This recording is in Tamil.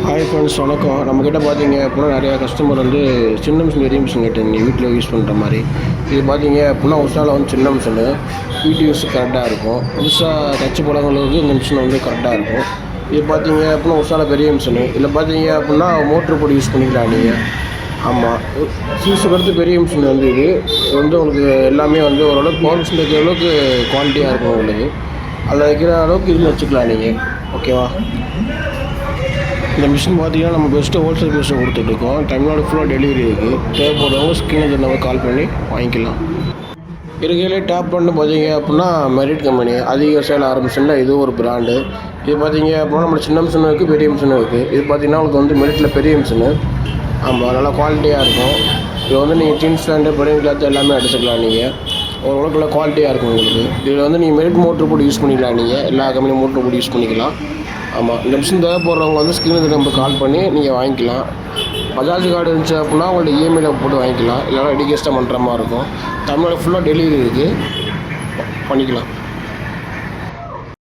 ஹாய் ஃப்ரெண்ட்ஸ், வணக்கம். நம்மக்கிட்ட பார்த்தீங்க அப்படின்னா நிறையா கஸ்டமர் வந்து சின்ன மிஷின் பெரிய மிஷின் கேட்டாங்க, நீங்கள் வீட்டில் யூஸ் பண்ணுற மாதிரி. இது பார்த்தீங்க அப்படின்னா உஷாவில் வந்து சின்ன மிஷினு வீட்டு யூஸ் கரெக்டாக இருக்கும். புதுசாக தச்சு போடுறவங்களுக்கு இந்த மிஷின் வந்து கரெக்டாக இருக்கும். இது பார்த்தீங்க அப்படின்னா உஷாவில் பெரிய மிஷினு. இதில் பார்த்தீங்க அப்படின்னா மோட்ரு போட்டு யூஸ் பண்ணிக்கலாம் நீங்கள். ஆமாம், சீஸுக்கு அடுத்து பெரிய மிஷின் வந்து இது வந்து உங்களுக்கு எல்லாமே வந்து ஓரளவுக்கு பவர் மிஷின் வைக்கிற அளவுக்கு குவாலிட்டியாக இருக்கும். உங்களுக்கு அதில் வைக்கிற அளவுக்கு இதில் வச்சுக்கலாம் நீங்கள். ஓகேவா? இந்த மிஷின் பார்த்தீங்கன்னா நம்ம பெஸ்ட்டு ஹோல்சேல் ப்ரைஸில் கொடுத்துட்ருக்கோம். தமிழ்நாடு ஃபுல்லாக டெலிவரி இருக்குது. தேவைப்படுறவங்க ஸ்க்ரீனில் நம்ம கால் பண்ணி வாங்கிக்கலாம். இருக்கையிலே டாப் பண்ணு பார்த்தீங்க அப்படின்னா மெரிட் கம்பெனி அதிக சேல் ஆரம்பிச்சுன்னா இது ஒரு பிராண்டு. இது பார்த்தீங்க அப்படின்னா நம்ம சின்ன மிஷினும் இருக்குது, பெரிய மிஷினும் இருக்குது. இது பார்த்தீங்கன்னா உங்களுக்கு வந்து மெரிட்டில் பெரிய மிஷினு. ஆமாம், நல்லா குவாலிட்டியாக இருக்கும். இது வந்து நீங்கள் ஜீன்ஸ் பேண்ட்டு பெரிய கிளாத் எல்லாமே அடிச்சுக்கலாம். நீங்கள் ஓரளவுக்குள்ள குவாலிட்டியாக இருக்கும் உங்களுக்கு. இதில் வந்து நீங்கள் மெரிட் மோட்ரு போட்டு யூஸ் பண்ணிக்கலாம். நீங்கள் எல்லா கம்பெனி மோட்ரு போட்டு யூஸ் பண்ணிக்கலாம். ஆமாம், இந்த மிஷின் தேவைப்படுறவங்க வந்து ஸ்க்ரீனுக்கு நம்ம கால் பண்ணி நீங்கள் வாங்கிக்கலாம். பஜாஜ் கார்டு இருந்துச்சு அப்படின்னா உங்கள்ட்ட இஎம்ஐயில் போட்டு வாங்கிக்கலாம். இல்லைனா ரெடி கேஸ்ட்டாக பண்ணுற மாதிரி இருக்கும். தமிழ்நாடு ஃபுல்லாக டெலிவரி இருக்குது, பண்ணிக்கலாம்.